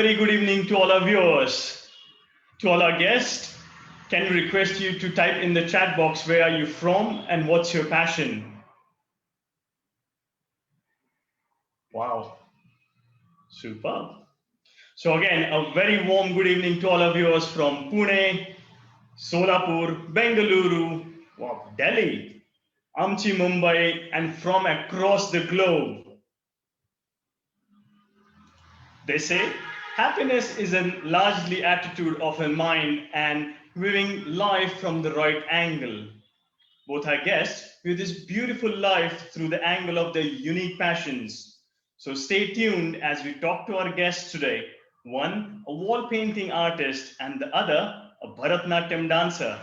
very good evening to all our viewers. To all our guests, can we request you to type in the chat box where are you from and what's your passion? Wow, superb. So again, a very warm good evening to all our viewers from Pune, Solapur, Bengaluru, wow, Delhi, Amchi, Mumbai, and from across the globe. They say happiness is a largely attitude of a mind and viewing life from the right angle. Both our guests view this beautiful life through the angle of their unique passions. So stay tuned as we talk to our guests today. One, a wall painting artist, and the other, a Bharatanatyam dancer.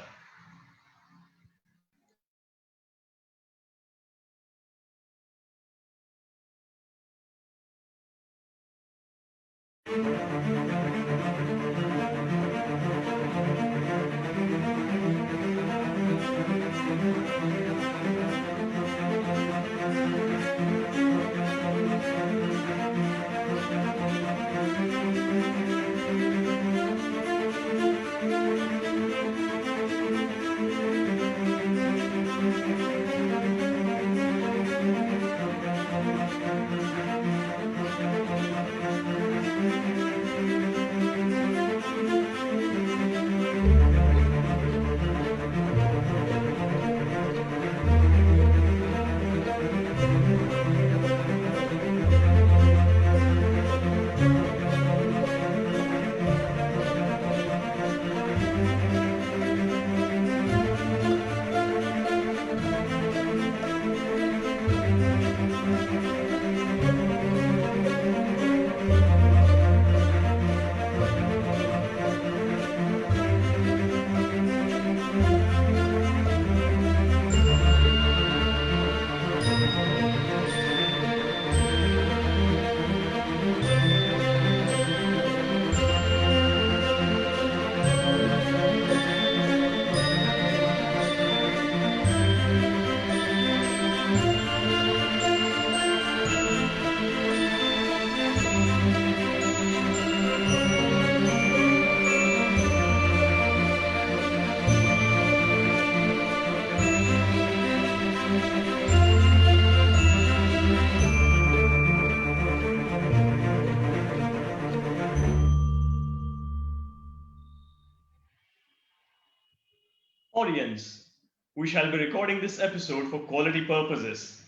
Audience, we shall be recording this episode for quality purposes.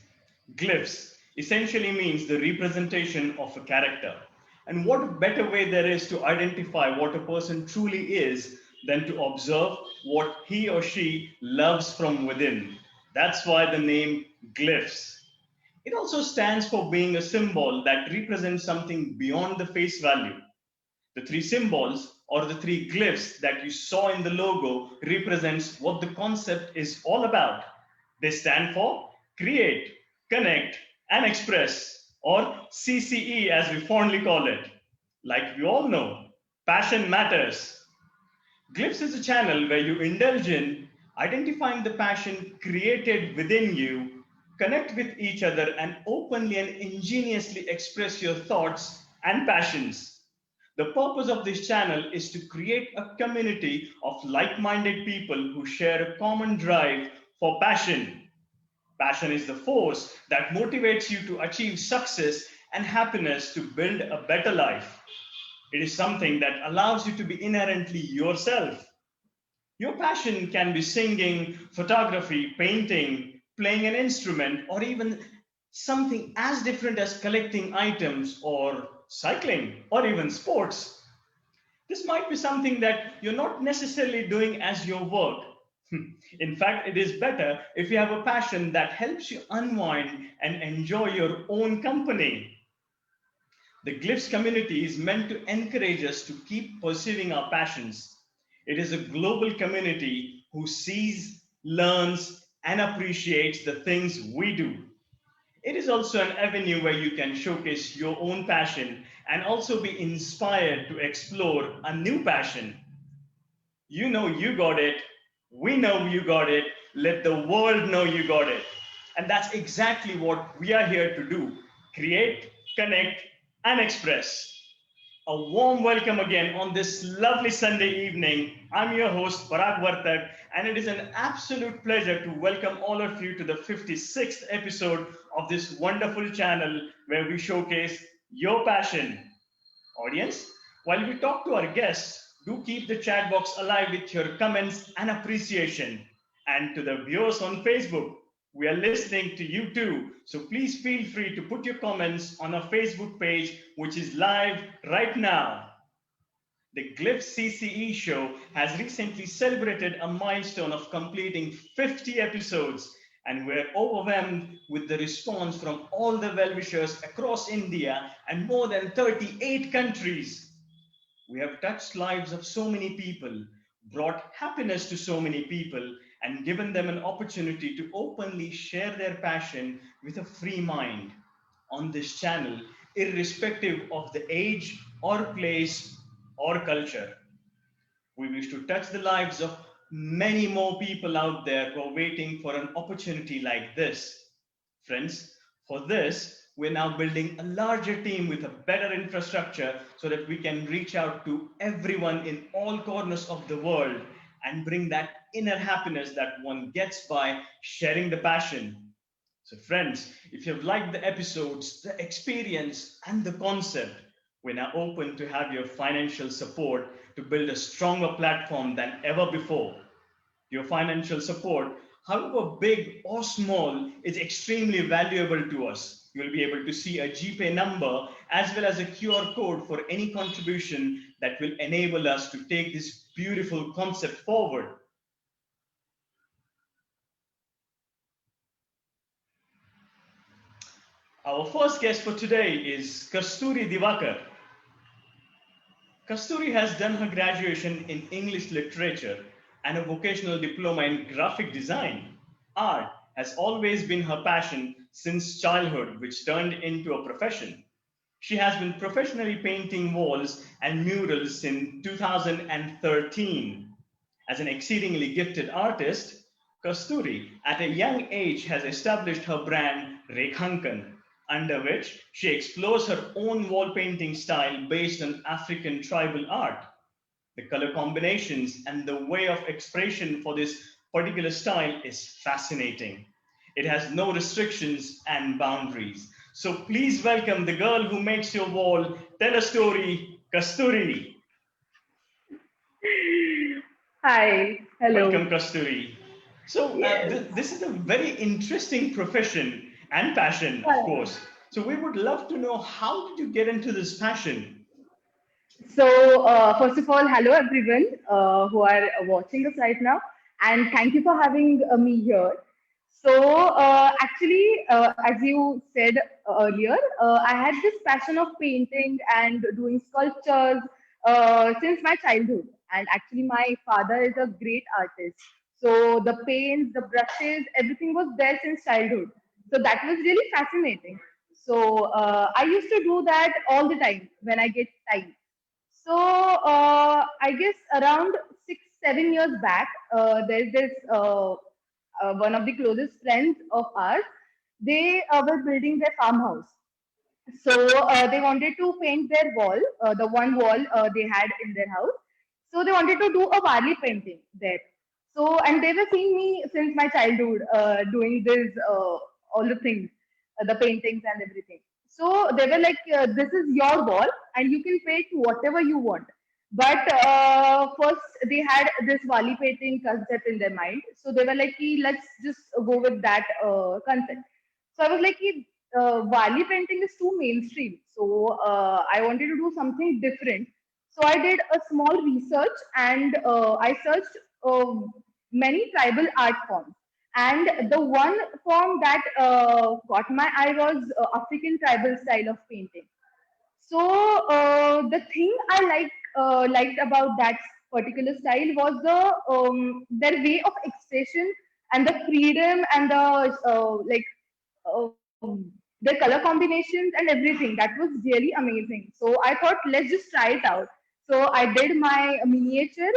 Glyphs essentially means the representation of a character. And what better way there is to identify what a person truly is than to observe what he or she loves from within. That's why the name glyphs. It also stands for being a symbol that represents something beyond the face value. The three symbols or the three glyphs that you saw in the logo represents what the concept is all about. They stand for create, connect, and express, or CCE as we fondly call it. Like we all know, passion matters. Glyphs is a channel where you indulge in identifying the passion created within you, connect with each other, and openly and ingeniously express your thoughts and passions. The purpose of this channel is to create a community of like-minded people who share a common drive for passion. Passion is the force that motivates you to achieve success and happiness to build a better life. It is something that allows you to be inherently yourself. Your passion can be singing, photography, painting, playing an instrument, or even something as different as collecting items or cycling or even sports. This might be something that you're not necessarily doing as your work. In fact, it is better if you have a passion that helps you unwind and enjoy your own company. The Glyphs community is meant to encourage us to keep pursuing our passions. It is a global community who sees, learns, and appreciates the things we do. It is also an avenue where you can showcase your own passion and also be inspired to explore a new passion. You know you got it. We know you got it. Let the world know you got it. And that's exactly what we are here to do: create, connect, and express. A warm welcome again on this lovely Sunday evening. I'm your host, Parag Vartak, and it is an absolute pleasure to welcome all of you to the 56th episode of this wonderful channel where we showcase your passion. Audience, while we talk to our guests, do keep the chat box alive with your comments and appreciation. And to the viewers on Facebook, we are listening to you too. So please feel free to put your comments on our Facebook page, which is live right now. The Glyphs CCE show has recently celebrated a milestone of completing 50 episodes, and we're overwhelmed with the response from all the well-wishers across India and more than 38 countries. We have touched lives of so many people, brought happiness to so many people, and given them an opportunity to openly share their passion with a free mind on this channel, irrespective of the age or place or culture. We wish to touch the lives of many more people out there who are waiting for an opportunity like this. Friends, for this, we're now building a larger team with a better infrastructure so that we can reach out to everyone in all corners of the world and bring that inner happiness that one gets by sharing the passion. So, friends, if you've liked the episodes, the experience, and the concept, we're now open to have your financial support to build a stronger platform than ever before. Your financial support, however big or small, is extremely valuable to us. You'll be able to see a GPay number as well as a QR code for any contribution that will enable us to take this beautiful concept forward. Our first guest for today is Kasturi Divakar. Kasturi has done her graduation in English literature and a vocational diploma in graphic design. Art has always been her passion since childhood, which turned into a profession. She has been professionally painting walls and murals since 2013. As an exceedingly gifted artist, Kasturi at a young age has established her brand Rekhankan, under which she explores her own wall painting style based on African tribal art. The color combinations and the way of expression for this particular style is fascinating. It has no restrictions and boundaries. So please welcome the girl who makes your wall tell a story, Kasturi. Hi, hello. Welcome, Kasturi. So, Yes. this is a very interesting profession and passion, of Hi. course. So, we would love to know, how did you get into this passion? First of all, hello everyone who are watching us right now, and thank you for having me here. As you said earlier, I had this passion of painting and doing sculptures since my childhood. And actually, my father is a great artist. So the paints, the brushes, everything was there since childhood. So that was really fascinating. I used to do that all the time when I get time. I guess around 6, 7 years back, there's this one of the closest friends of ours. They were building their farmhouse. They wanted to paint their wall, the one wall they had in their house. So they wanted to do a Wali painting there. And they were seeing me since my childhood doing this, all the things, the paintings and everything. So they were like, this is your wall and you can paint whatever you want. But first, they had this Wali painting concept in their mind. So they were like, "Ki, let's just go with that concept." So I was like, Wali painting is too mainstream. I wanted to do something different. So I did a small research and I searched many tribal art forms. And the one form that caught my eye was African tribal style of painting. The thing I liked about that particular style was their way of expression and the freedom and um, the color combinations and everything. That was really amazing. So I thought, let's just try it out. So I did my miniature,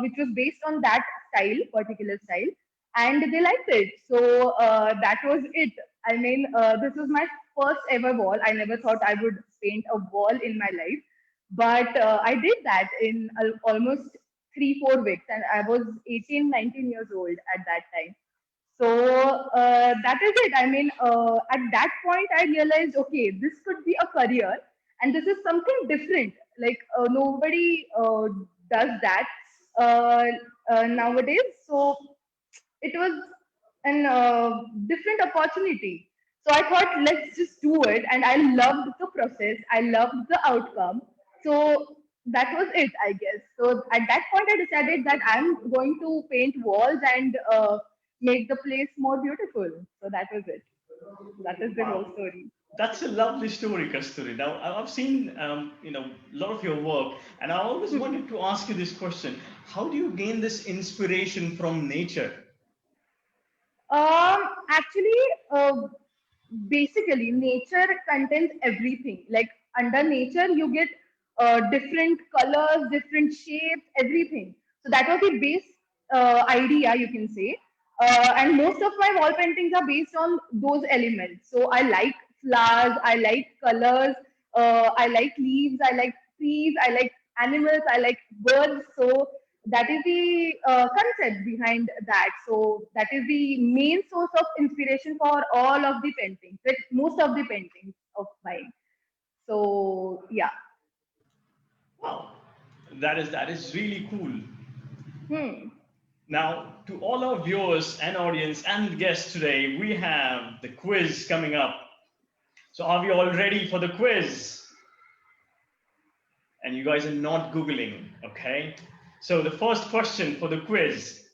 which was based on that style, particular style, and they liked it. That was it. I mean, this was my first ever wall. I never thought I would paint a wall in my life, But I did that in almost 3 4 weeks, and I was 18 19 years old at that time. So that is it. I mean, at that point, I realized, okay, this could be a career, and this is something different. Like nobody does that uh, nowadays. So it was an different opportunity. So I thought, let's just do it, and I loved the process. I loved the outcome. So that was it, I guess. So at that point, I decided that I'm going to paint walls and make the place more beautiful. So that was it. That is the whole Wow. story. That's a lovely story, Kasturi. Now, I've seen, a lot of your work, and I always wanted to ask you this question: how do you gain this inspiration from nature? Actually, basically, nature contains everything. Like under nature, you get different colors, different shapes, everything. So that was the base idea, you can say. And most of my wall paintings are based on those elements. So I like flowers, I like colors, I like leaves, I like trees, I like animals, I like birds. So that is the concept behind that. So that is the main source of inspiration for all of the paintings, like most of the paintings of mine. So yeah. Wow, that is really cool. Hmm. Now, to all our viewers and audience and guests today, we have the quiz coming up. So, are we all ready for the quiz? And you guys are not Googling, okay? So, the first question for the quiz: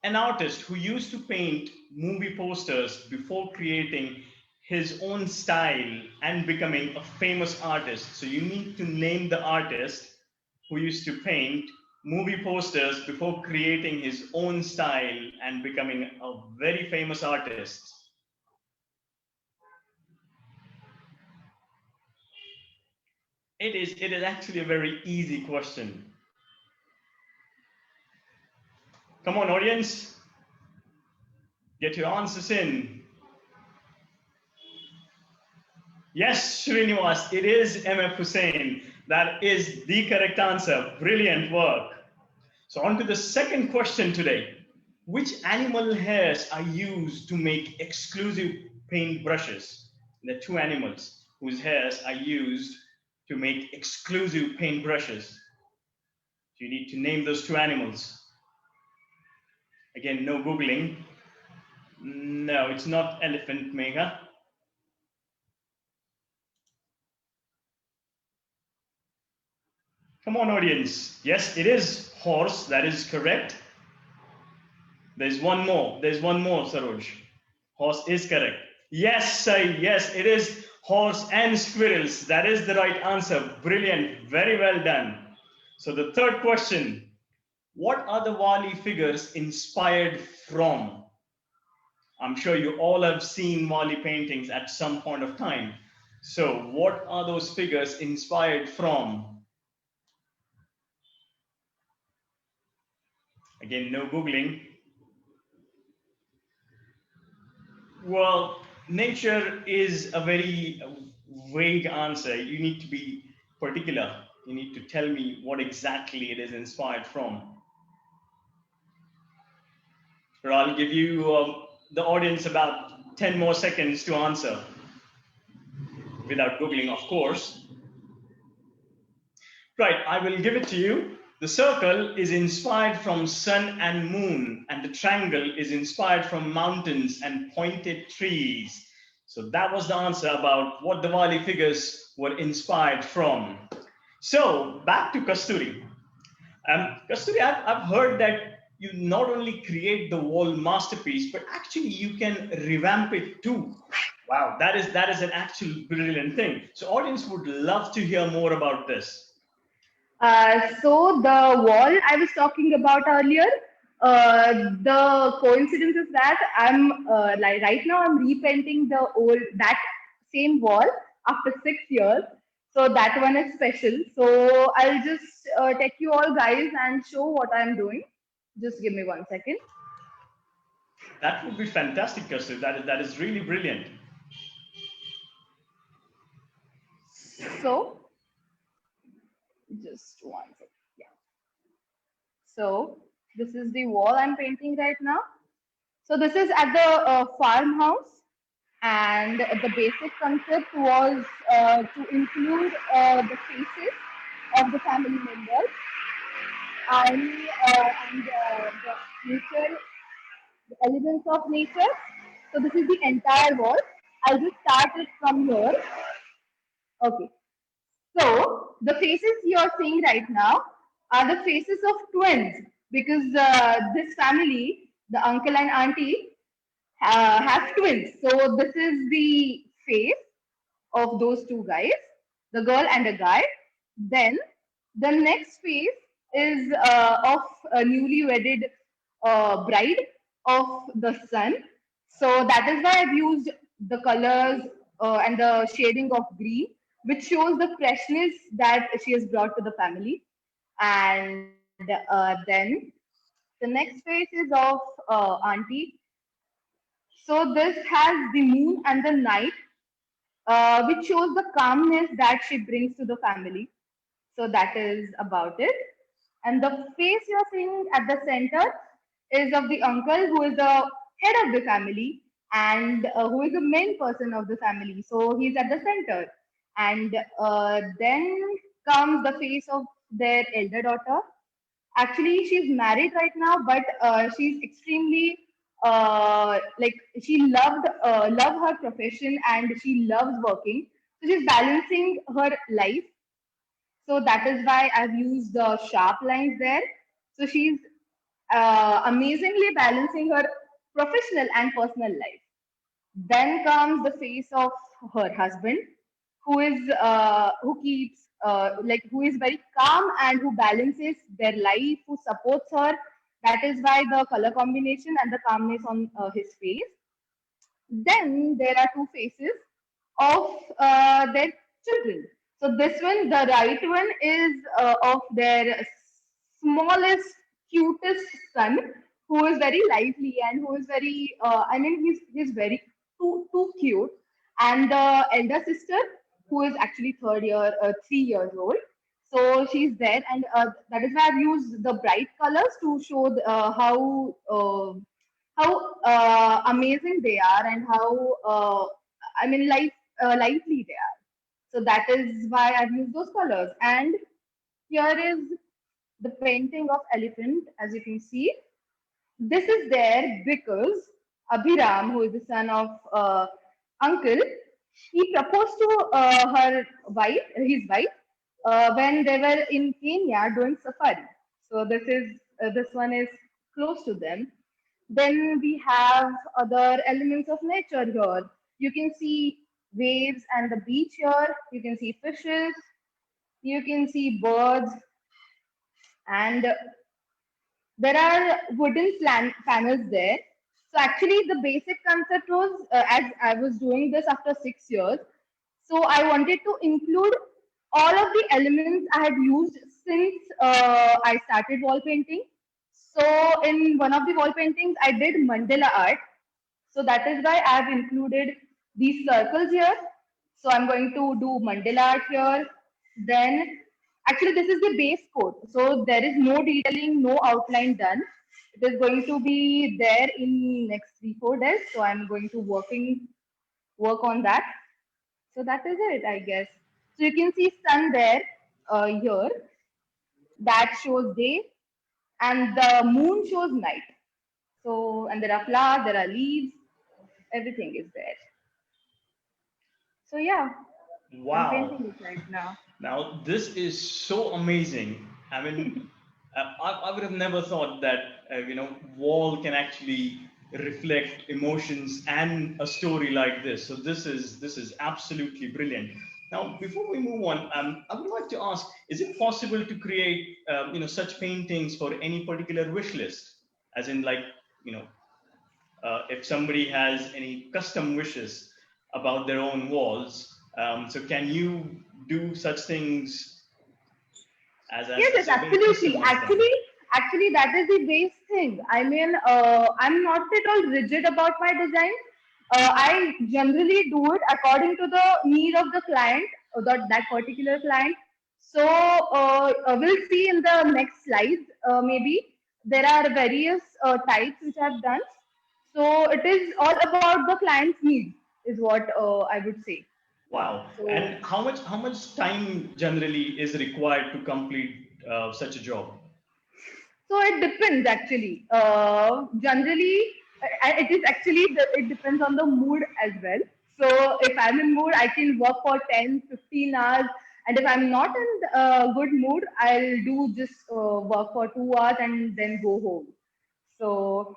an artist who used to paint movie posters before creating his own style and becoming a famous artist. So, you need to name the artist who used to paint movie posters before creating his own style and becoming a very famous artist. It is actually a very easy question. Come on, audience, get your answers in. Yes, Srinivas, it is MF Hussain. That is the correct answer. Brilliant work. So, on to the second question today. Which animal hairs are used to make exclusive paint brushes? The two animals whose hairs are used to make exclusive paint brushes. You need to name those two animals. Again, no Googling. No, it's not elephant, Megha. Come on, audience. Yes, it is horse. That is correct. There's one more. There's one more, Saroj. Horse is correct. Yes, sir. Yes, it is horse and squirrels. That is the right answer. Brilliant. Very well done. So the third question: what are the Wali figures inspired from? I'm sure you all have seen Wali paintings at some point of time. So what are those figures inspired from? Again, no Googling. Well, nature is a very vague answer. You need to be particular. You need to tell me what exactly it is inspired from. Or I'll give you the audience about 10 more seconds to answer without Googling, of course. Right, I will give it to you. The circle is inspired from sun and moon, and the triangle is inspired from mountains and pointed trees. So that was the answer about what the Wali figures were inspired from. So back to Kasturi. Kasturi, I've heard that you not only create the wall masterpiece, but actually you can revamp it too. Wow, that is an actual brilliant thing. So audience would love to hear more about this. So the wall I was talking about earlier, the coincidence is that I'm like right now I'm repainting the old that same wall after 6 years. So that one is special. So I'll just take you all guys and show what I'm doing. Just give me 1 second. That would be fantastic, Kasturi. That is really brilliant. So Just one second. Yeah. So this is the wall I'm painting right now. So this is at the farmhouse, and the basic concept was to include the faces of the family members and the nature, the elements of nature. So this is the entire wall. I'll just start it from here. Okay. So the faces you're seeing right now are the faces of twins because this family, the uncle and auntie, have twins. So this is the face of those two guys, the girl and the guy. Then the next phase is of a newly wedded bride of the son. So that is why I've used the colors and the shading of green, which shows the freshness that she has brought to the family. And then the next phase is of auntie. So this has the moon and the night, which shows the calmness that she brings to the family. So that is about it. And the face you're seeing at the center is of the uncle who is the head of the family and who is the main person of the family. So he's at the center. And then comes the face of their elder daughter. Actually, she's married right now, but she's extremely like she love her profession and she loves working. So she's balancing her life, so that is why I've used the sharp lines there. So she's amazingly balancing her professional and personal life. Then comes the face of her husband, who keeps who is very calm and who balances their life, who supports her. That is why the color combination and the calmness on his face. Then there are two faces of their children. So this one, the right one, is of their smallest, cutest son, who is very lively and who is very. I mean, he's very too cute. And the elder sister, who is actually 3 years old. So she's there, and that is why I've used the bright colors to show how amazing they are and how I mean lively they are. So that is why I've used those colors. And here is the painting of elephant, as you can see. This is there because Abhiram, who is the son of uncle, he proposed to his wife, when they were in Kenya doing safari. So this one is close to them. Then we have other elements of nature here. You can see waves and the beach here. You can see fishes. You can see birds, and there are wooden panels there. So actually, the basic concept was, as I was doing this after 6 years, so I wanted to include all of the elements I had used since I started wall painting. So in one of the wall paintings, I did mandala art. So that is why I have included these circles here. So I'm going to do mandala art here. Then, actually, this is the base coat. So there is no detailing, no outline done. It is going to be there in next 3 4 days. So I'm going to work on that. So that is it, I guess. So you can see sun there here. That shows day, and the moon shows night. So, and there are flowers, there are leaves, everything is there. So yeah, I'm Wow. painting it right now. Now, this is so amazing. I mean, I would have never thought that, wall can actually reflect emotions and a story like this. So this is absolutely brilliant. Now, before we move on, I would like to ask: is it possible to create, such paintings for any particular wish list? As in, like, you know, if somebody has any custom wishes about their own walls. So can you do such things as Yes, as, yes, as a way to absolutely. customize them? Actually, that is the base thing. I mean, I'm not at all rigid about my design. I generally do it according to the need of the client, or that particular client. So we'll see in the next slides. Maybe there are various types which I've done. So it is all about the client's needs, is what I would say. Wow. So And how much time generally is required to complete such a job? So it depends actually. Generally, it is actually it depends on the mood as well. So if I'm in mood, I can work for 10, 15 hours. And if I'm not in good mood, I'll do just work for 2 hours and then go home. So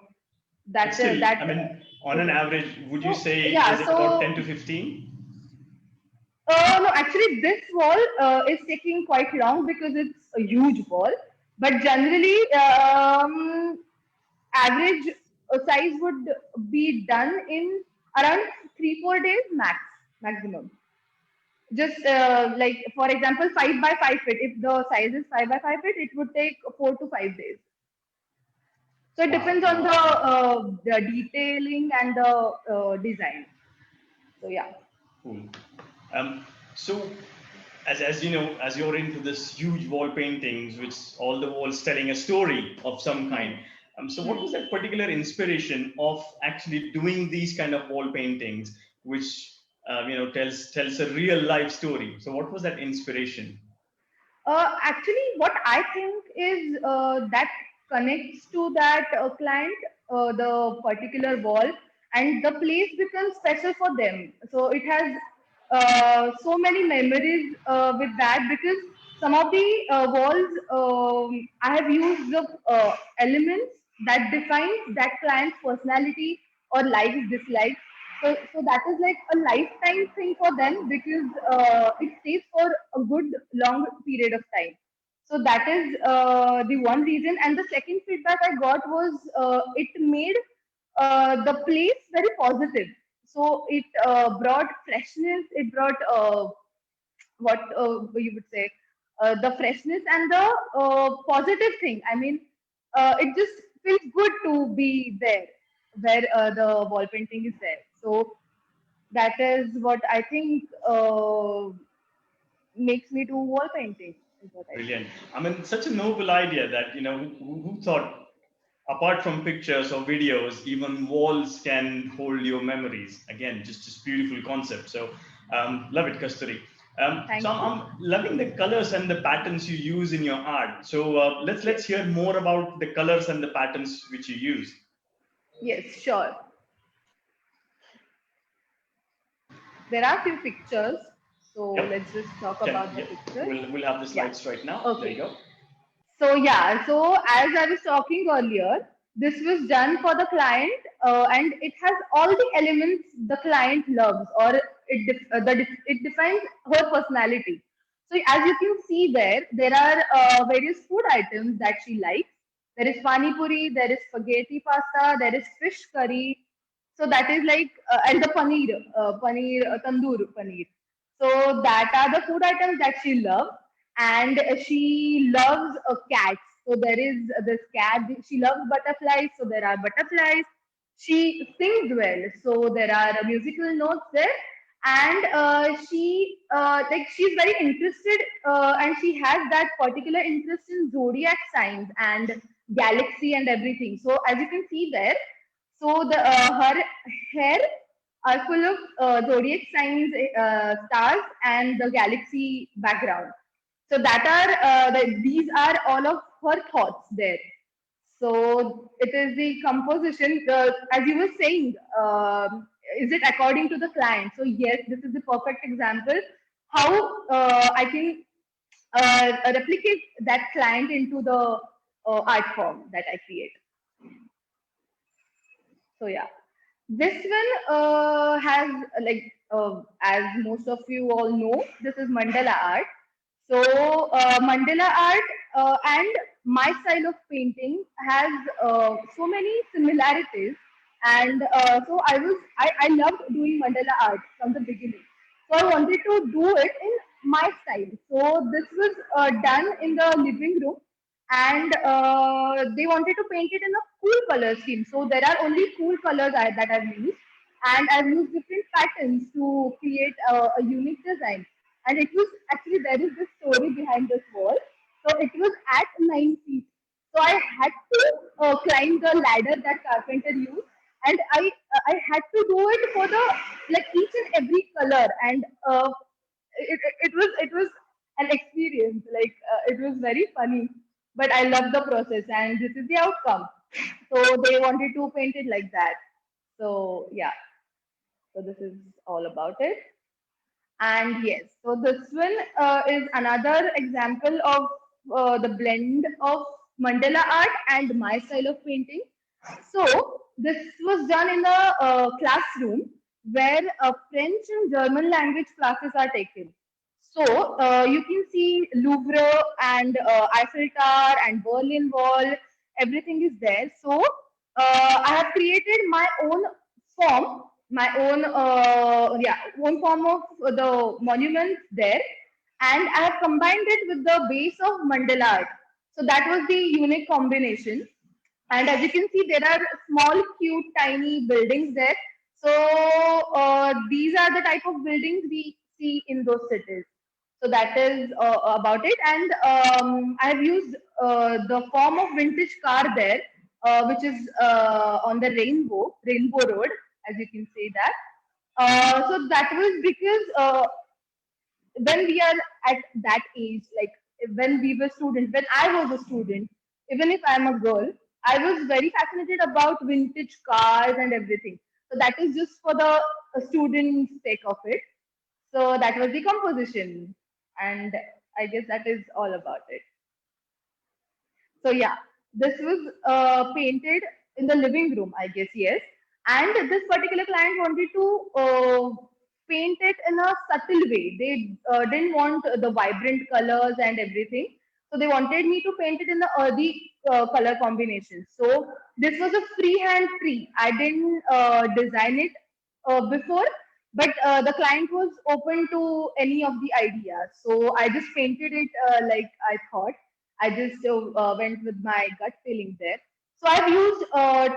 But still, that I mean, on is an it. average, would you So say yeah, is it about 10 so to 15? no, actually, this wall is taking quite long because it's a huge wall. But generally, average size would be done in around 3 4 days maximum. Just like for example, 5 by 5 feet. If the size is 5 by 5 feet, it would take 4 to 5 days. So it Wow, depends on wow. the detailing and the design. So yeah. Cool. So, as you know, as you're into this huge wall paintings, which all the walls telling a story of some kind. Hmm. So, what Hmm. was that particular inspiration of actually doing these kind of wall paintings, which tells a real life story? So, what was that inspiration? Actually, what I think is that connects to that client, the particular wall, and the place becomes special for them. So it has so many memories with that because some of the walls I have used the elements that defines that client's personality or likes, dislikes. So that is like a lifetime thing for them because it stays for a good long period of time. So that is the one reason. And the second feedback I got was it made the place very positive. So it brought freshness. It brought what you would say the freshness and the positive thing. I mean, it just feels good to be there where the wall painting is there. So that is what I think makes me do wall painting. Is what I think. Brilliant. I mean, such a noble idea that, who thought, apart from pictures or videos, even walls can hold your memories. Again, just beautiful concept. So, love it, Kasturi. So Thank you. I'm loving the colors and the patterns you use in your art. So let's Yes. hear more about the colors and the patterns which you use. Yes. Sure. There are few pictures. So Yep. let's just talk Can, about the yeah. pictures. We'll have the Yeah. slides right now. There you Okay. go. So yeah, so as I was talking earlier, this was done for the client, and it has all the elements the client loves, or it defines her personality. So as you can see there, there are various food items that she likes. There is pani puri, there is spaghetti pasta, there is fish curry. So that is like and the paneer tandoor paneer. So that are the food items that she loves, and she loves cats. So there is this cat. She loves butterflies. So there are butterflies. She sings well. So there are musical notes there, and she's very interested, and she has that particular interest in zodiac signs and galaxy and everything. So as you can see there, so the her hair are full of zodiac signs, stars, and the galaxy background. So that are these are all of her thoughts there. So it is the composition, as you were saying. Is it according to the client? So yes, this is the perfect example how I can replicate that client into the art form that I create. So yeah, this one has like as most of you all know, this is mandala art. So mandala art and my style of painting has so many similarities, and so I loved doing mandala art from the beginning. So I wanted to do it in my style. So this was done in the living room, and they wanted to paint it in a cool color scheme. So there are only cool colors that I've used, and I've used different patterns to create a unique design. And it was actually, there is this story behind this wall. So it was at 9 feet. So I had to climb the ladder that carpenter used, and I had to do it for the like each and every color, and it was an experience. Like it was very funny, but I love the process, and this is the outcome. So they wanted to paint it like that. So yeah, so this is all about it. And yes, so this one is another example of the blend of mandala art and my style of painting. So this was done in a classroom where French and German language classes are taken. So you can see Louvre and Eiffel Tower and Berlin Wall. Everything is there. So I have created my own form, my own own form of the monuments there, and I have combined it with the base of mandala art. So that was the unique combination. And as you can see, there are small, cute, tiny buildings there. So these are the type of buildings we see in those cities. So that is about it. And I have used the form of vintage car there, which is on the Rainbow Road, as you can see that. So that was because when we are at that age, like when we were students, when I was a student, even if I'm a girl, I was very fascinated about vintage cars and everything. So that is just for the student sake of it. So that was the composition, and I guess that is all about it. So yeah, this was painted in the living room, I guess, yes. And this particular client wanted to paint it in a subtle way. They didn't want the vibrant colors and everything. So they wanted me to paint it in the earthy color combination. So this was a freehand tree. I didn't design it before, but the client was open to any of the ideas. So I just painted it like I thought. I just went with my gut feeling there. So I've used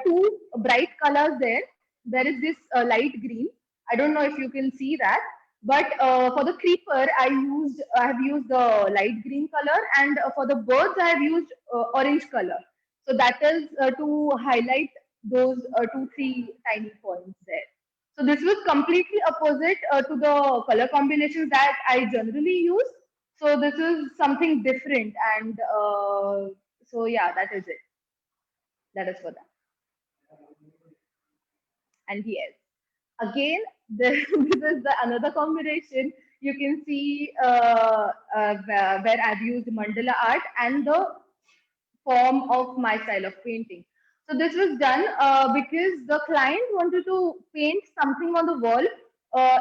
two bright colors there. There is this light green. I don't know if you can see that, but for the creeper, I have used the light green color, and for the birds, I have used orange color. So that is to highlight those two, three tiny points there. So this was completely opposite to the color combinations that I generally use. So this is something different, and so yeah, that is it. That is for that. And yes, again, this is the another combination. You can see where I've used mandala art and the form of my style of painting. So this was done because the client wanted to paint something on the wall,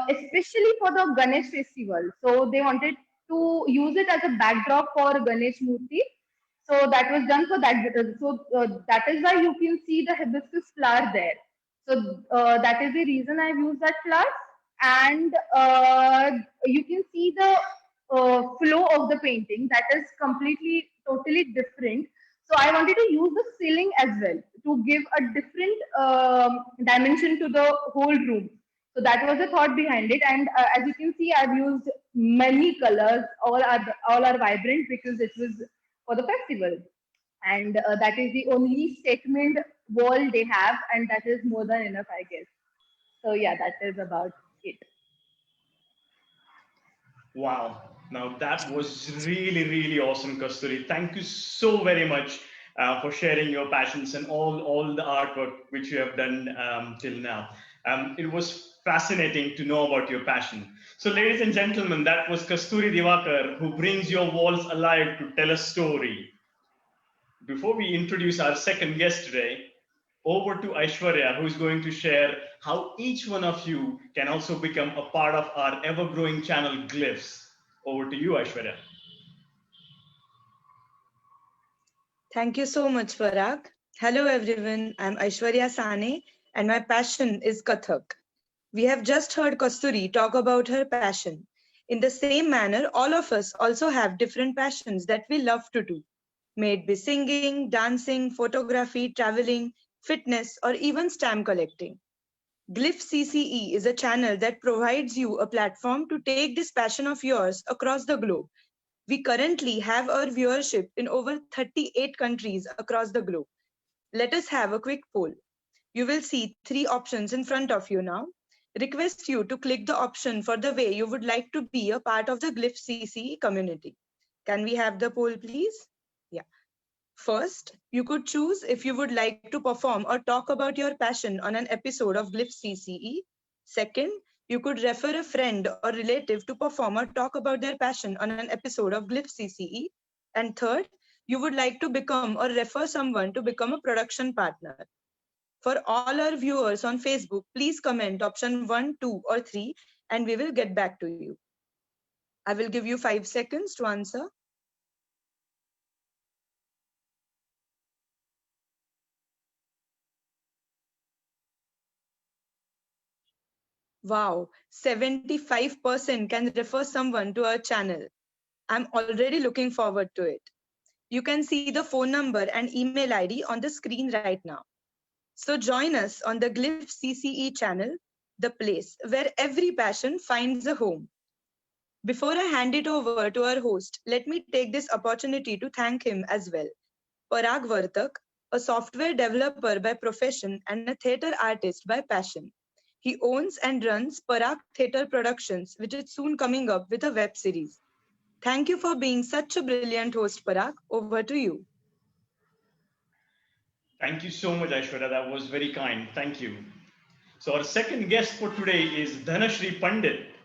especially for the Ganesh festival. So they wanted to use it as a backdrop for Ganesh Murti. So that was done for that. So that is why you can see the hibiscus flower there. So that is the reason I've used that flower. And you can see the flow of the painting that is completely, totally different. So I wanted to use the ceiling as well to give a different dimension to the whole room. So that was the thought behind it. And as you can see, I've used many colors. All are vibrant because it was for the festival, and that is the only statement wall they have, and that is more than enough, I guess. So yeah, that is about it. Wow. Now that was really, really awesome, Kasturi. Thank you so very much for sharing your passions and all the artwork which you have done till now. It was fascinating to know about your passion. So, ladies and gentlemen, that was Kasturi Divakar, who brings your walls alive to tell a story. Before we introduce our second guest today, over to Aishwarya, who is going to share how each one of you can also become a part of our ever growing channel Glyphs. Over to you, Aishwarya. Thank you so much, Parag. Hello, everyone. I'm Aishwarya Sane, and my passion is Kathak. We have just heard Kasturi talk about her passion. In the same manner, all of us also have different passions that we love to do. May it be singing, dancing, photography, traveling, fitness, or even stamp collecting. Glyph CCE is a channel that provides you a platform to take this passion of yours across the globe. We currently have our viewership in over 38 countries across the globe. Let us have a quick poll. You will see 3 options in front of you now. Request you to click the option for the way you would like to be a part of the Glyph CCE community. Can we have the poll, please? Yeah. First, you could choose if you would like to perform or talk about your passion on an episode of Glyph CCE. Second, you could refer a friend or relative to perform or talk about their passion on an episode of Glyph CCE. And third, you would like to become or refer someone to become a production partner. For all our viewers on Facebook, please comment option 1, 2, or 3, and we will get back to you. I will give you 5 seconds to answer. Wow, 75% can refer someone to our channel. I'm already looking forward to it. You can see the phone number and email ID on the screen right now. So join us on the Glyph CCE channel, the place where every passion finds a home. Before I hand it over to our host, let me take this opportunity to thank him as well. Parag Vartak, a software developer by profession and a theatre artist by passion. He owns and runs Parag Theatre Productions, which is soon coming up with a web series. Thank you for being such a brilliant host, Parag. Over to you. Thank you so much, Aishwarya. That was very kind. Thank you. So our second guest for today is Dhanashri Pandit.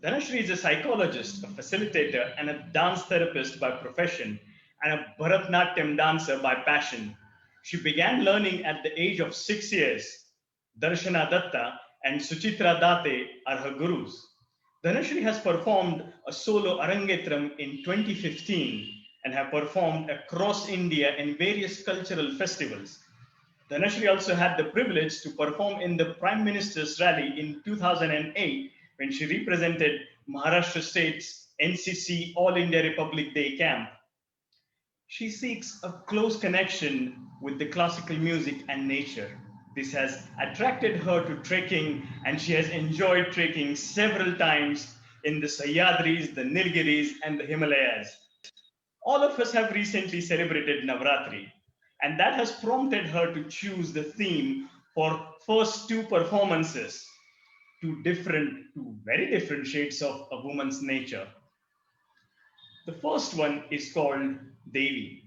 Dhanashri is a psychologist, a facilitator, and a dance therapist by profession, and a Bharatnatyam dancer by passion. She began learning at the age of 6 years. Darshana Datta and Suchitra Date are her gurus. Dhanashri has performed a solo Arangetram in 2015 and have performed across India in various cultural festivals. Dhanashri also had the privilege to perform in the Prime Minister's rally in 2008 when she represented Maharashtra State's NCC All India Republic Day camp. She seeks a close connection with the classical music and nature. This has attracted her to trekking, and she has enjoyed trekking several times in the Sahyadris, the Nilgiris, and the Himalayas. All of us have recently celebrated Navratri, and that has prompted her to choose the theme for first 2 performances, two very different shades of a woman's nature. The first one is called Devi,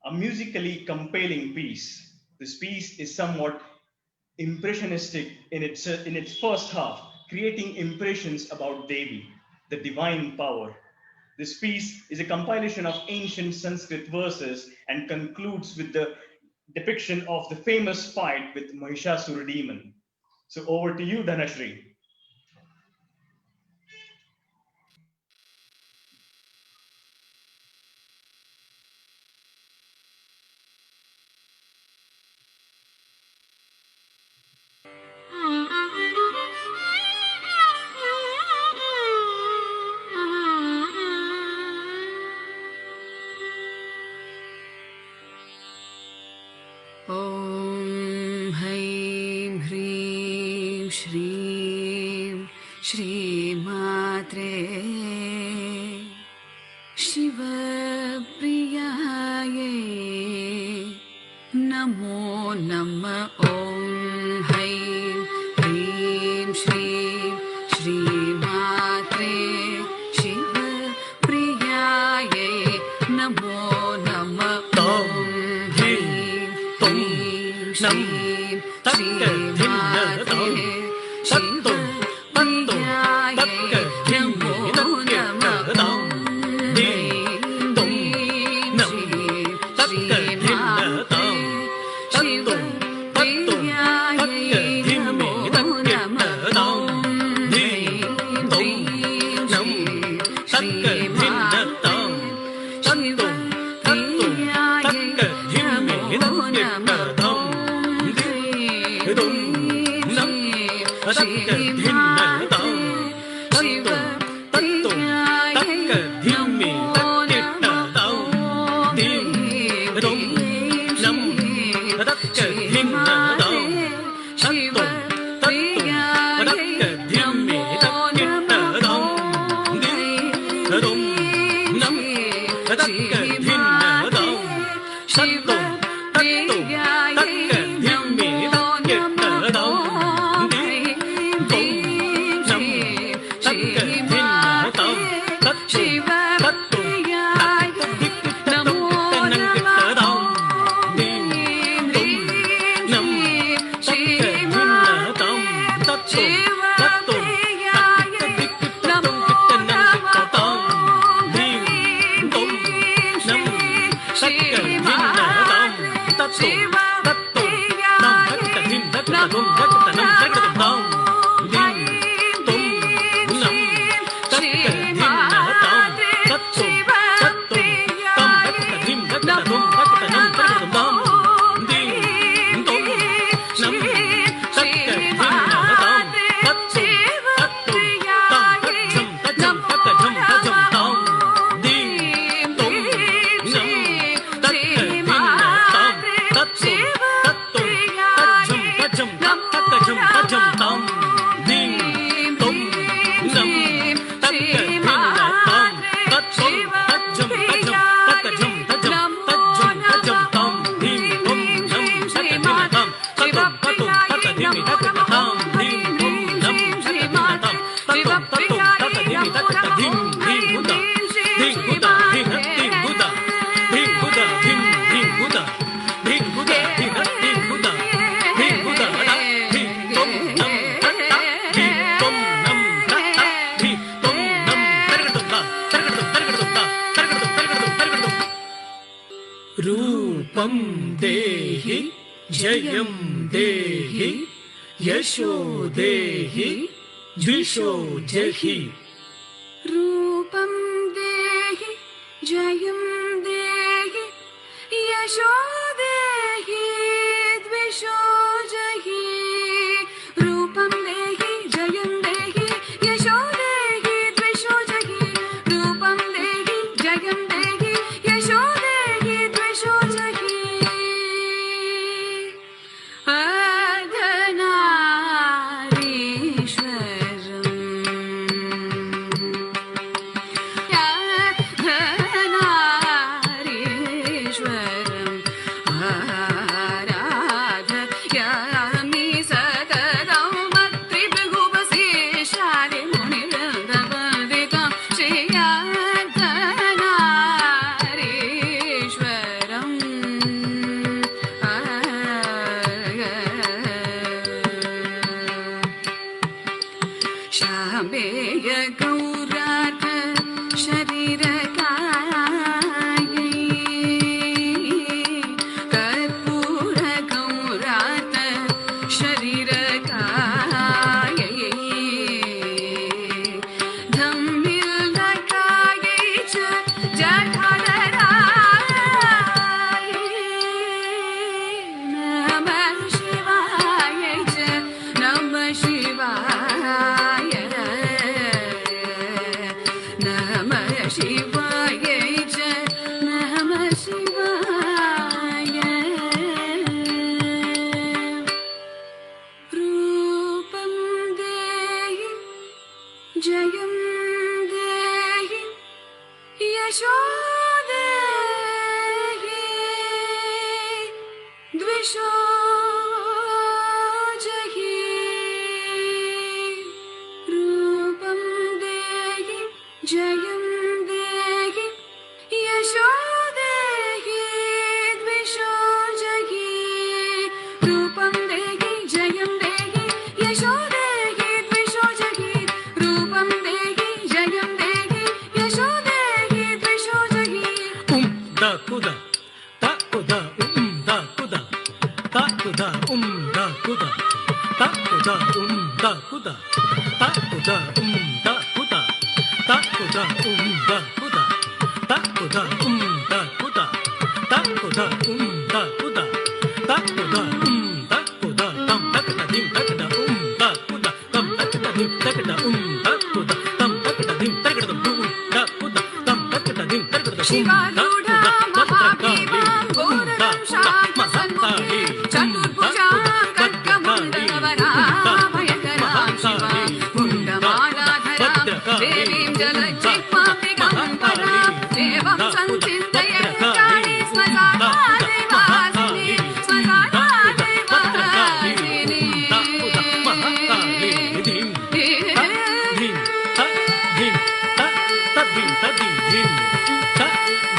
a musically compelling piece. This piece is somewhat impressionistic in its first half, creating impressions about Devi, the divine power. This piece is a compilation of ancient Sanskrit verses and concludes with the depiction of the famous fight with Mahishasura demon. So over to you, Dhanashri. ॐ हैं ह्रीं श्रीं श्रीमात्रे शिवप्रियायै नमो नमः ॐ हैं ह्रीं श्रीं श्रीमात्रे शिवप्रियायै नमो नमः ॐ रूपं देहि जयं देहि यशो देहि द्विषो जहि रूपं देहि जयं देहि यशो देहि द्विषो जहि रूपं देहि जयं देहि यशो देहि द्विषो जहि रूपं देहि जयं देहि यशो देहि द्विषो जहि शाम्बेय गौरार्थ शरीरकायै कर्पूर गौरार्थ शरीरकायै धम्मिल्लकायै च जठररायै नमः शिवायै च नमः शिवाय नमः शिवाय च नमः शिवाय रूपं देहि जयं देहि यशो देहि द्विषो जहि रूपं देहि जयं देहि यशो देहि द्विषो जहि रूपं देहि जयं देहि यशो देहि द्विषो जहि रूपं देहि जयं देहि यशो देहि द्विषो जहि da kuda ta kuda da kuda ta kuda da kuda ta kuda da kuda ta kuda da kuda ta kuda da kuda ta kuda da kuda ta kuda da kuda ta kuda da kuda tam takda dim takda da kuda tam takda dim takda da kuda tam takda dim takda da kuda tam takda dim takda शिवारूढा महाभीमां घोररं शान्तसन्मुखे चतुर्भुजां खड्गमण्डलवराभयकरां शिवां कुण्डमालाधरां देवीं जलज्जिह्वां दिगम्बरां देवं सञ्चिन्तय काली स्मसानादिवासिनी स्मसानादिवासिनी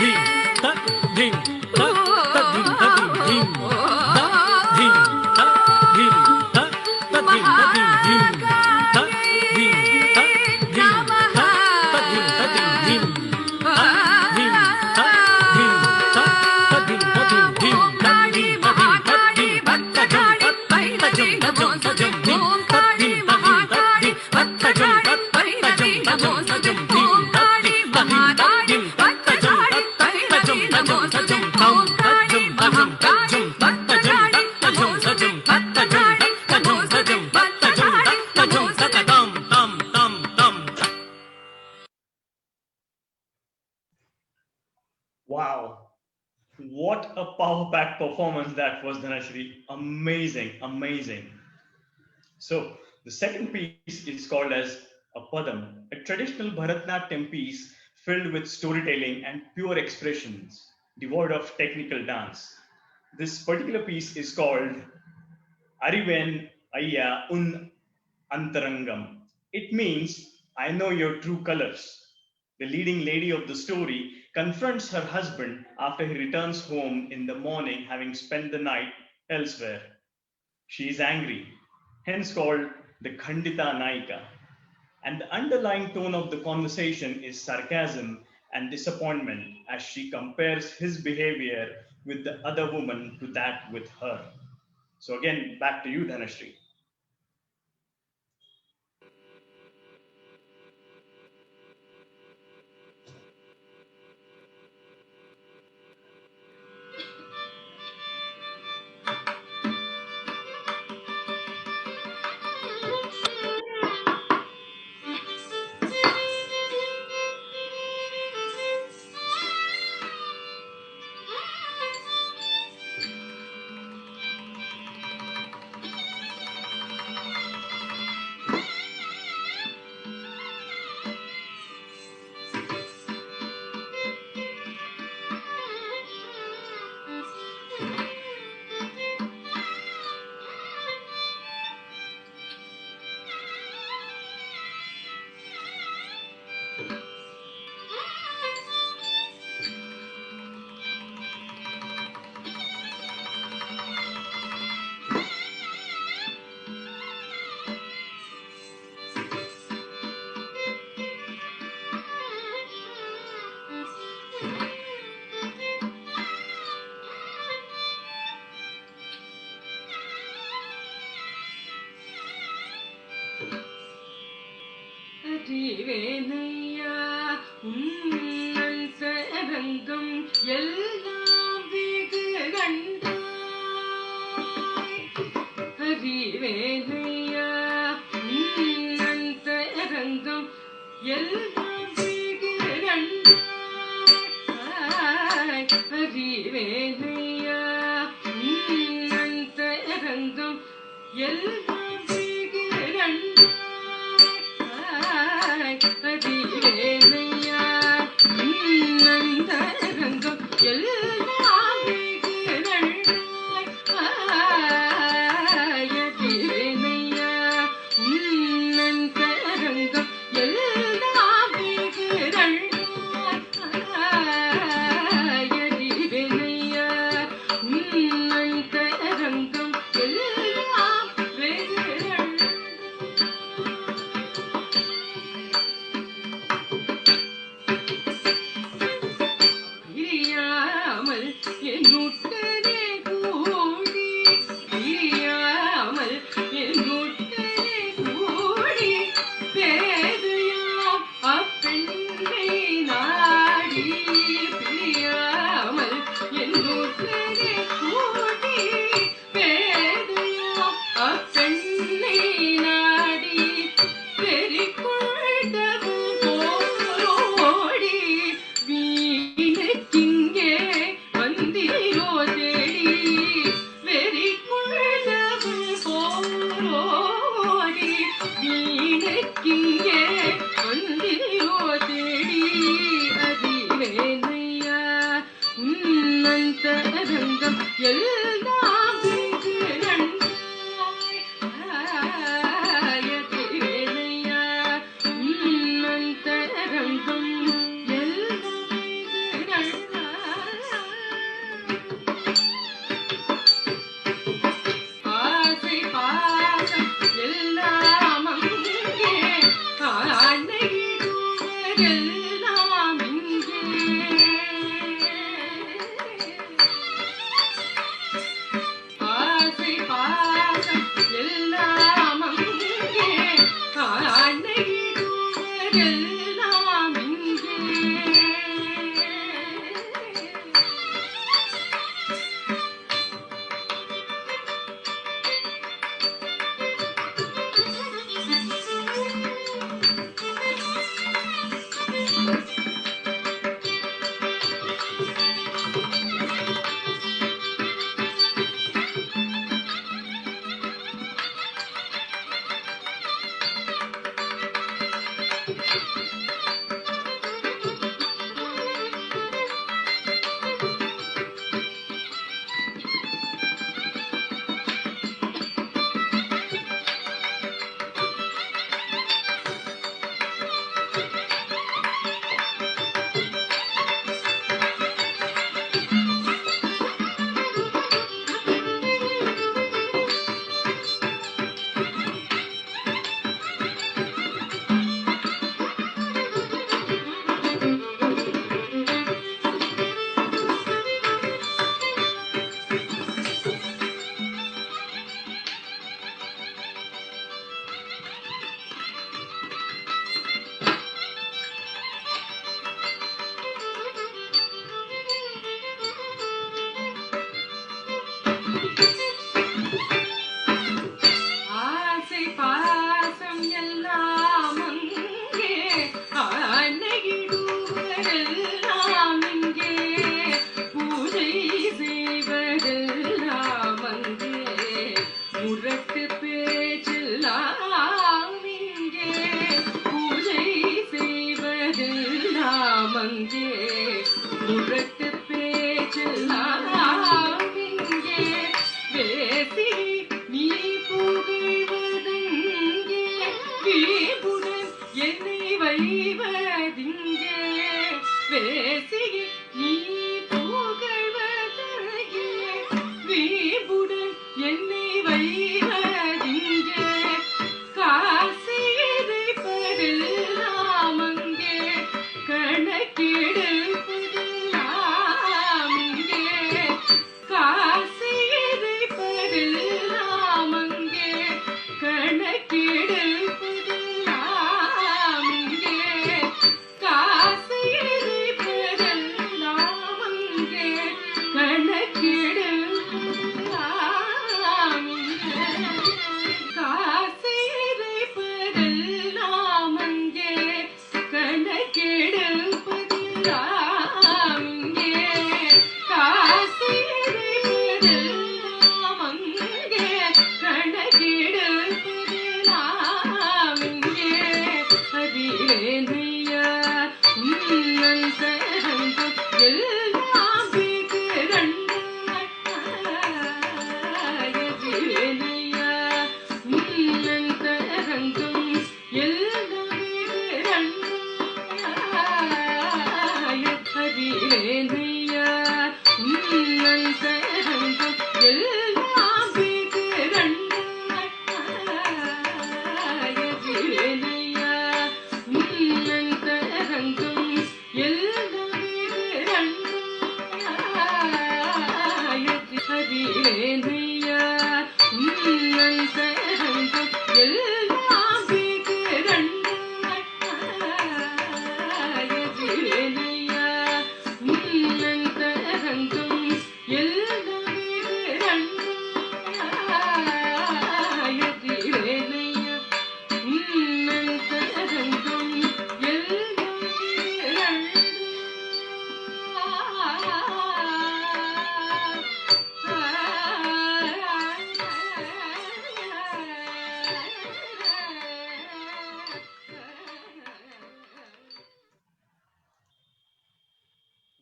dim a power packed performance that was, Dhanashri. Amazing, amazing. So the second piece is called as a padam, a traditional Bharatanatyam piece filled with storytelling and pure expressions, devoid of technical dance. This particular piece is called Ariven Ayya Un Antarangam. It means I know your true colors. The leading lady of the story confronts her husband after he returns home in the morning having spent the night elsewhere. She is angry, hence called the Khandita Naika. And the underlying tone of the conversation is sarcasm and disappointment as she compares his behavior with the other woman to that with her. So, again, back to you, Dhanashri. அறிவேனையா உன்னந்த Rangam எல்லாம் வெகு கண்டாய் அறிவேனையா உன்னந்த ரங்கம் எல்லாம் வெகு கண்டாய் அறிவேனையா உன்னந்த ரங்கம் எல்லாம் வெகு கண்டாய் அறிவேனையா உன்னந்த ரங்கம் எல்லாம் வெகு கண்டாய் அறிவேனையா உன்னந்த ரங்கம் எல்லாம் வெகு கண்டாய் அறிவேனையா உன்னந்த ரங்கம் எல்லாம் வெகு முரட்டு பேச்செல்லாம் இங்கே பூஜை செய்வதெல்லாம் அங்கே முரட்டு பேச்செல்லாம் இங்கே வேசி நீ புகழ்வதெங்கே வீபுடன் என்னை வைவதிங்கே வேசி நீ புகழ்வதெங்கே வீபுடன் என்னை வைவதிங்கே காசு எதைப்பதெல்லாம் அங்கே கணக்கெடுப்பதெல்லாம் இங்கே காசு எதைப்பதெல்லாம் அங்கே கணக்கெடுப்பதெல்லாம் இங்கே காசு எதைப்பதெல்லாம் அங்கே கணக்கெடுப்பதெல்லாம் இங்கே காசு எதைப்பதெல்லாம் அங்கே கணக்கெடுப்பதெல்லாம் இங்கே காசு எதைப்பதெல்லாம் அங்கே கணக்கெடுப்பதெல்லாம் இங்கே அதிரேனையா உன்னன் சரங்கம் எல்லாம் அதிரேனையா உன்னன் சரங்கம் எல்லாம் அதிரேனையா உன்னன் சரங்கம் எல்லாம் அதிரேனையா உன்னன் சரங்கம் எல்லாம் அதிரேனையா உன்னன் சரங்கம் எல்லாம் அதிரேனையா உன்னன் சரங்கம் எல்லாம் அதிரேனையா உன்னன் சரங்கம்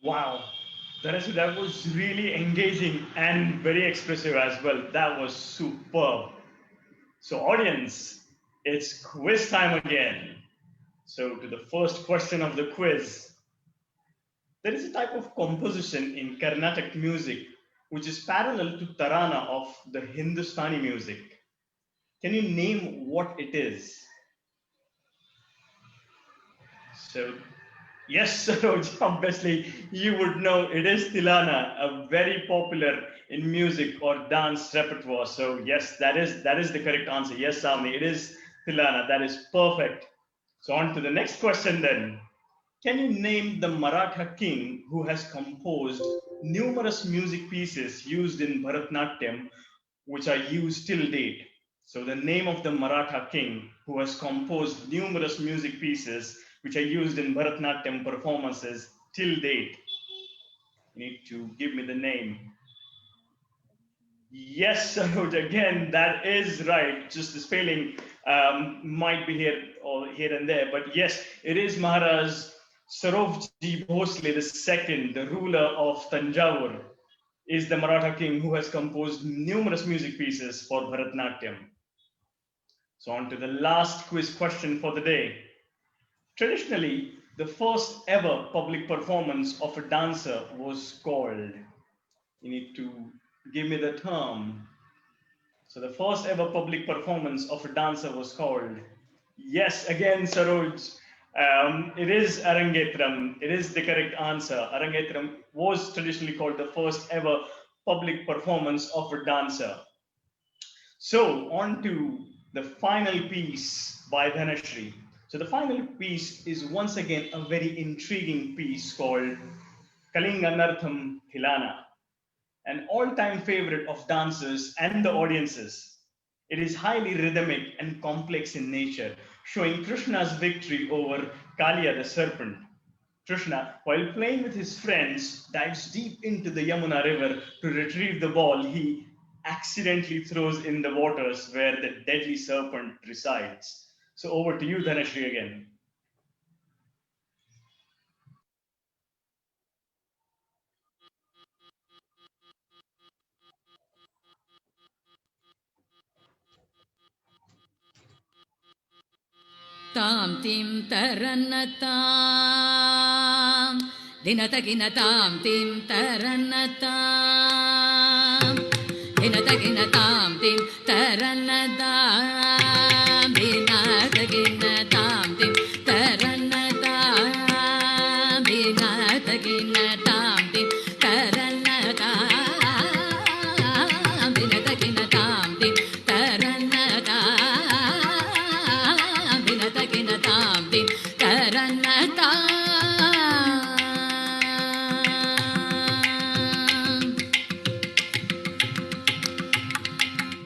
Wow, that was really engaging and very expressive as well. That was superb. So, audience, it's quiz time again. So, to the first question of the quiz, there is a type of composition in Carnatic music which is parallel to Tarana of the Hindustani music. Can you name what it is? So, yes, Saroj, obviously you would know it is Tilana, a very popular in music or dance repertoire. So yes, that is the correct answer. Yes, Samni, it is Tilana. That is perfect. So on to the next question then. Can you name the Maratha king who has composed numerous music pieces used in Bharatnatyam, which are used till date? So the name of the Maratha king who has composed numerous music pieces which are used in Bharatnatyam performances till date. You need to give me the name. Yes, Saroj, again, that is right. Just the spelling might be here or here and there, but yes, it is Maharaj Sarovji Bhosle II, the ruler of Tanjavur, is the Maratha king who has composed numerous music pieces for Bharatnatyam. So on to the last quiz question for the day. Traditionally, the first ever public performance of a dancer was called. You need to give me the term. So the first ever public performance of a dancer was called. Yes, again, Saroj, it is Arangetram. It is the correct answer. Arangetram was traditionally called the first ever public performance of a dancer. So on to the final piece by Dhanashri. So the final piece is once again a very intriguing piece called Kalinganartham Thilana, an all-time favorite of dancers and the audiences. It is highly rhythmic and complex in nature, showing Krishna's victory over Kaliya the serpent. Krishna, while playing with his friends, dives deep into the Yamuna river to retrieve the ball he accidentally throws in the waters where the deadly serpent resides. So over to you, Dhanashri, again. तां तिं तरन्नतां दिनतगिनतां तिं तरन्नतां दिनतगिनतां तिं तरन्नतां दिनतगिनतां तिं तरन्नतां दिनतगिनतां तिं तरन्नतां दिनतगिनतां तिं तरन्नतां दिनतगिनतां तिं तरन्नतां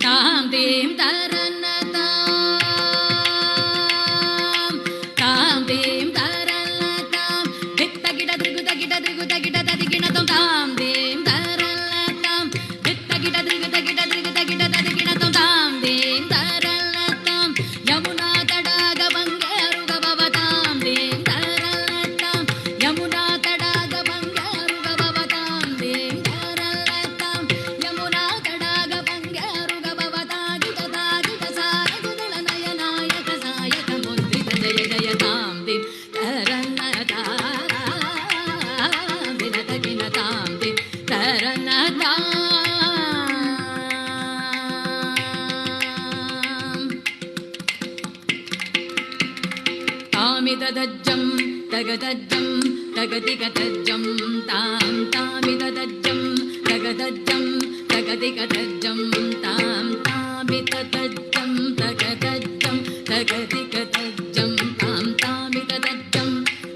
तां तिं तरन्नतां तां तिं तरन्नतां दित्तगिडदृगुदगिडदृगुदगिडददिगिणतं तां तिं तरन्नतां दित्तगिडदृगुदगिडदृगुदगिडददिगिणतं तां तिं तरन्नतां यमुना तडागबङ्गेरुगभवतां तिं तरन्नतां यमुना तडागबङ्गेरुगभवतां तिं तरन्नतां यमुना तडागबङ्गेरुगभवतागितदागितसारगुदलनयनायक सायकमुद्रित जय जय तां तिं तरन्नतां दिनतगिनतां तिं तरन्नतां तामिददज्जं तगदज्जं तगदिगदज्जं तां तामिददज्जं तगदज्जं तगदिगदज्जं तां तामिददज्जं तगदज्जं तगदिगदज्जं तां तामिददज्जं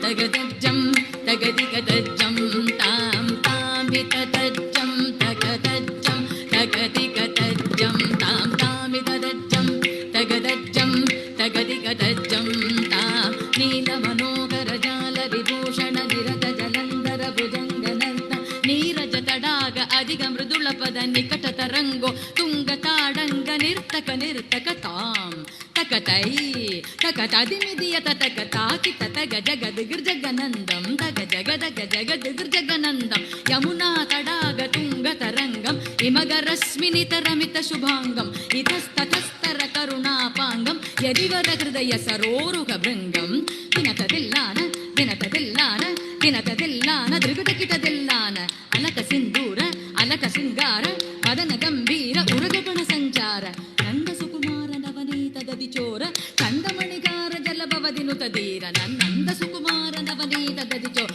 तगदज्जं तगदिगदज्जं तां तामिददज्जं तगदज्जं तगदिगदज्जं तां तामिददज्जं तगदज्जं तगदिगदज्जं तां नीलमनोहरजालविभूषण निरतजलन्धर भुजङ्गनन्द नीरज तडाग अधिग मृदुलपद निकटतरङ्गो तुङ्गताडङ्ग निर्तक निर्तकतां तकतै तकतदिमिदियत तकताकित तग जगद्गिर्जगनन्दं तग जगदग जगद्गिर्जगनन्दं यमुना तडाग तुङ्गतरङ्गं इमगरस्मिनितरमित शुभाङ्गं इतस्ततस्तर करुणापाङ्गं यदिवर हृदय सरोरुह भृङ्गं दिनतदिल्लान दिनतदिल्लान दिनतदिल्लान दृगुदकिटदिल्लान अलक सिन्दूर अलक शृङ्गार मदन गम्भीर उरगगण सञ्चार नन्द सुकुमार नवनीत ददिचोर चन्दमणिकार जलभवदिनुतधीर नन्द सुकुमार नवनीत ददिचोर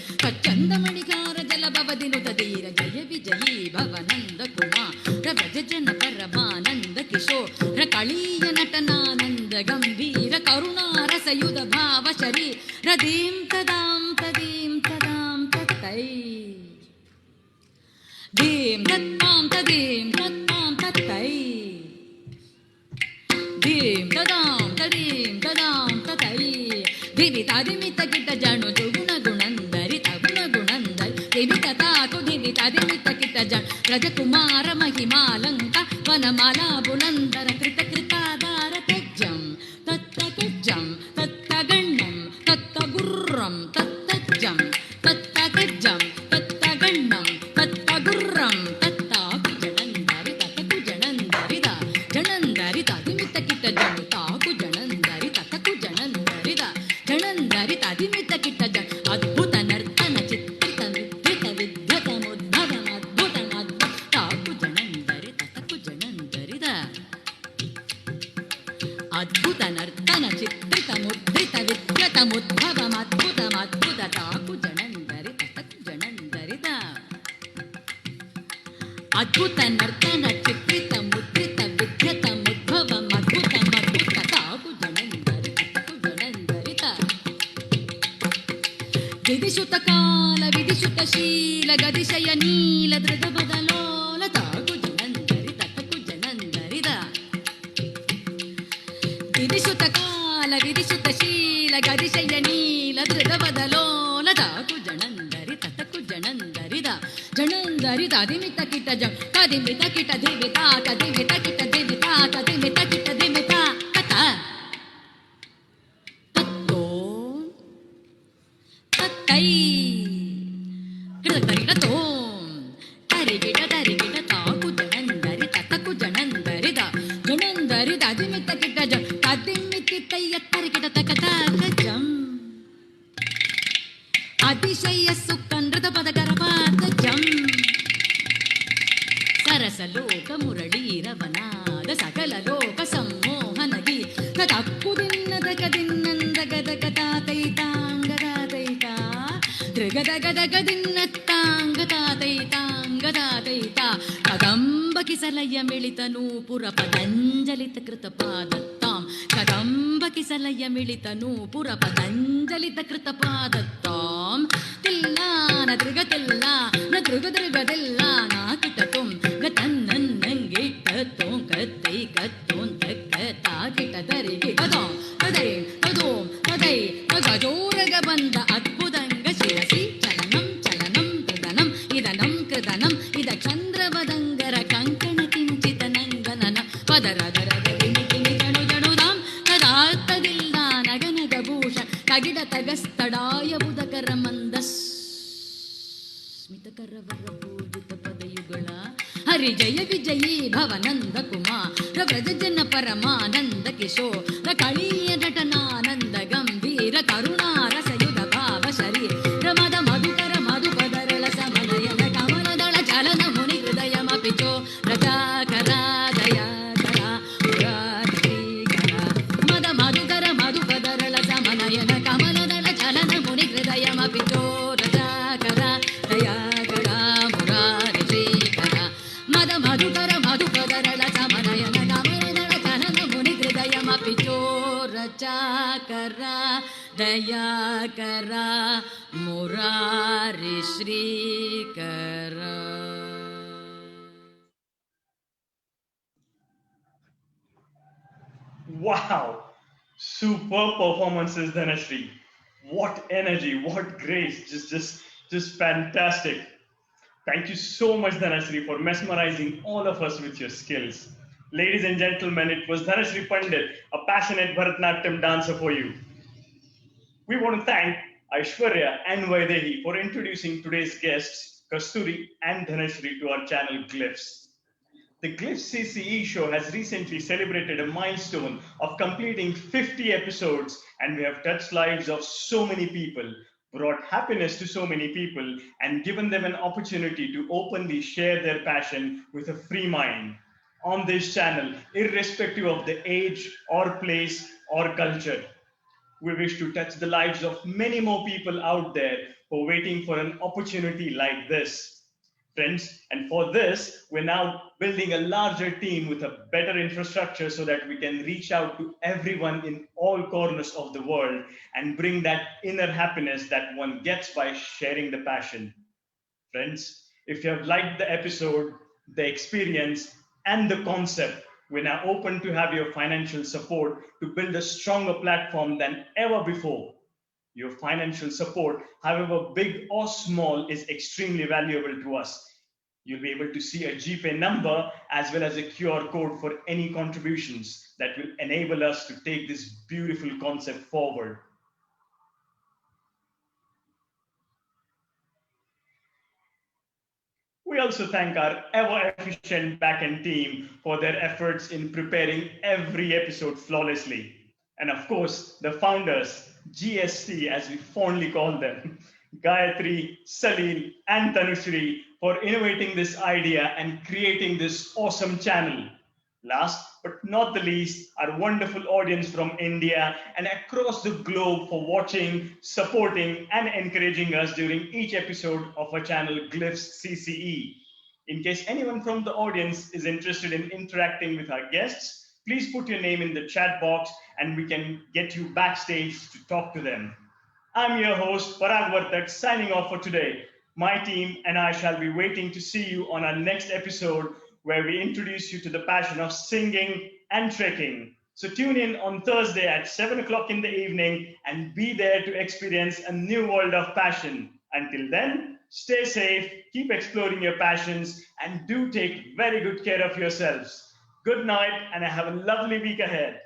चन्दमणिकार जलभवदिनुतधीर जय विजयी भव नन्द कुमार भज जन परमानन्द किशोर कळीय नटनानन्द गम्भीर करुणा रसयुध भाव शरीर दीं तदां तदीं तदां तत्तै दीं तत्तां तदीं तत्तां तत्तै दीं तदां तदीं तदां तत्तै दिवितादिमित किट जणु जुगुण गुणन्दरित गुण गुणन्दर दिवितताकु दिवितादिमित किट जण रजकुमार महिमालङ्क वनमाला बुलन्दर कृत कृताधार तज्जं तत्तकज्जं तत्तगण्णं तत्तगुर्रं तत्तज्जं तत्तकज्जं तत्तगण्णं तत्तगुर्रं तत्ताकुजनन्दरि ततकुजनन्दरिद जनन्दरित दिमित किट जणु ताकु जनन्दरि ततकुजनन्दरिद जनन्दरि तदिमित किट जण अद्भुत नर्तन चित्रित विद्रित विद्यतमुद्भवमद्भुतमद्भुत ताकु जनन्दरि ततकु जनन्दरिद अद्भुत नर्तन चित्रित मुद्रित विद्यतमुद्भवमद्भुतमद्भुत ताकु जनन्दरि ततकु जनन्दरिद अद्भुत नर्तन चित्रित मुद्रित विद्यतमुद्भवमद्भुतमद्भुत ताकु जनन्दरि ततकु जनन्दरिद विदिशुत काल विदिशुत शील गदिशय नील दृढ बदलोल ताकु जनन्दरि ततकु जनन्दरिद विदिशुत काल विदिशुत शील गदिशय नील दृढ बदलोल ताकु जनन्दरि ततकु जनन्दरिद जनन्दरि ದಂದರಿ ತದಿಮಿತ ಕಿಟ ಜಂ ತದಿಮಿತ ಕಿಟ ದಿಮಿತ ತದಿಮಿತ ಕಿಟ ದಿಮಿತ ತದಿಮಿತ ಕಿಟ ದಿಮಿತ ಕತ ತತ್ತೋ ತತ್ತೈ ಕಿಡತರಿಡತೋ ತರಿಗಿಡ ತರಿಗಿಡ ತಾಕು ಜನಂದರಿ ತತಕು ಜನಂದರಿ ಜನಂದರಿ ತದಿಮಿತ ಕಿಟ ಜಂ ತದಿಮಿತಿ ತಯ್ಯ ತರಿಗಿಡ ತಕತ ಜಂ ಅತಿಶಯ ಸುಖನೃತ ಪದಕರಪಾದ ಜಂ ಸರಸಲೋಕ ಮುರಳೀರವನಾದ ಸಕಲ ಲೋಕ ಸಂಮೋಹನಗಿ ತಕ್ಕುದಿನ್ನದ ಕದಿನ್ನಂದ ಗದಗ ತಾತೈತಾಂಗದಾತೈತ ತ್ರಿಗದಗದಗದಿನ್ನತ್ತಾಂಗ ತಾತೈತಾಂಗದಾತೈತ ಕದಂಬಕಿಸಲಯ ಮಿಳಿತನೂಪುರ ಪತಂಜಲಿತ ಕೃತ ಪಾದತ್ತಾಂ ಕದಂಬಕಿಸಲಯ ಮಿಳಿತನೂಪುರ ಪತಂಜಲಿತ ಕೃತ ಪಾದತ್ತಾಂ ತಿಲ್ಲ ನ ದೃಗತಿಲ್ಲ ನ ದೃಗದೃಗದಿಲ್ಲ ನಾ ಕಿಟತುಂ ಗತನ್ನಂಗಿಟ್ಟತೋಂ ಕತ್ತೈ ಕತ್ತೋಂ ತಕ್ಕ ತಾಕಿಟ ದರಿಗೆ ಕದೋಂ ಕದೈ ಕದೋಂ ಕದೈ ಗಜೋರಗ ಬಂದ ಅದ್ಭುತಂಗ ಶಿರಸಿ ಚಲನಂ ಚಲನಂ ಕೃದನಂ ಇದನಂ ಕೃದನಂ ಇದ ಚಂದ್ರವದಂಗರ ಕಂಕಣ ಕಿಂಚಿತ ನಂಗನನ ಪದರದರದ ಕಿಣಿ ಕಿಣಿ ಜಣು ಜಣುದಾಂ ಕದಾತ್ತದಿಲ್ಲ ನಗನಗ ಭೂಷ ಕಗಿಡ ತಗಸ್ತಡಾಯ ಬುಧಕರ ಮಂದಸ್ ಸ್ಮಿತಕರವರ ಪೂಜಿತ ಪದಯುಗಳ ಹರಿ ಜಯ ವಿಜಯೀ ಭವನಂದ ಕುಮಾರ ವ್ರಜ ಜನ ಪರಮಾನಂದ ಕಿಶೋರ ಕಳೀಯ ನಟನಾನಂದ ಗಂಭೀರ ಕರುಣಾರಸಯುಧ ಭಾವ ಶರೀರ ಮದ ಮಧುಕರ ಮಧುಪದರಳ ಸಮನಯನ ಕಮಲದಳ ಚಲನ ಮುನಿ ಹೃದಯ ಮಪಿಚೋ ರಜಾಕರ ದಯಾಕರ ಮುರಾರೀಕರ ಮದ ಮಧುಕರ ಮಧುಪದರಳ ಸಮನಯನ ಕಮಲದಳ ಚಲನ ಮುನಿ ಹೃದಯ ಮಪಿಚೋ ರಜಾಕರ ದಯಾಕರ ಮುರಾರೀಕರ ಮದ ಮಧುಕರ ಮಧುಪದರಳ ಸಮನಯನ ಕಮಲದಳ ಚಲನ ಮುನಿ ಹೃದಯ ಮಪಿಚೋ ರಜಾಕರ ದಯಾಕರ Murari Srikara. Wow! Superb performances, Dhanashri. What energy, what grace. Just fantastic. Thank you so much, Dhanashri, for mesmerizing all of us with your skills. Ladies and gentlemen, it was Dhanashri Pandit, a passionate Bharatanatyam dancer for you. We want to thank Aishwarya and Vaidehi for introducing today's guests, Kasturi and Dhanashri, to our channel Glyphs. The Glyphs CCE show has recently celebrated a milestone of completing 50 episodes, and we have touched lives of so many people, brought happiness to so many people, and given them an opportunity to openly share their passion with a free mind on this channel, irrespective of the age or place or culture. We wish to touch the lives of many more people out there who are waiting for an opportunity like this. Friends, and for this, we're now building a larger team with a better infrastructure so that we can reach out to everyone in all corners of the world and bring that inner happiness that one gets by sharing the passion. Friends, if you have liked the episode, the experience, and the concept, we're now open to have your financial support to build a stronger platform than ever before. Your financial support, however big or small, is extremely valuable to us. You'll be able to see a GPay number as well as a QR code for any contributions that will enable us to take this beautiful concept forward. We also thank our ever-efficient back-end team for their efforts in preparing every episode flawlessly. And of course, the founders, GST as we fondly call them, Gayatri, Salil, and Tanushri, for innovating this idea and creating this awesome channel. Last but not the least, our wonderful audience from India and across the globe for watching, supporting, and encouraging us during each episode of our channel Glyphs CCE. In case anyone from the audience is interested in interacting with our guests, please put your name in the chat box and we can get you backstage to talk to them. I'm your host, Parag Vartak, signing off for today. My team and I shall be waiting to see you on our next episode where we introduce you to the passion of singing and trekking. So tune in on Thursday at 7 o'clock in the evening and be there to experience a new world of passion. Until then, stay safe, keep exploring your passions, and do take very good care of yourselves. Good night, and have a lovely week ahead.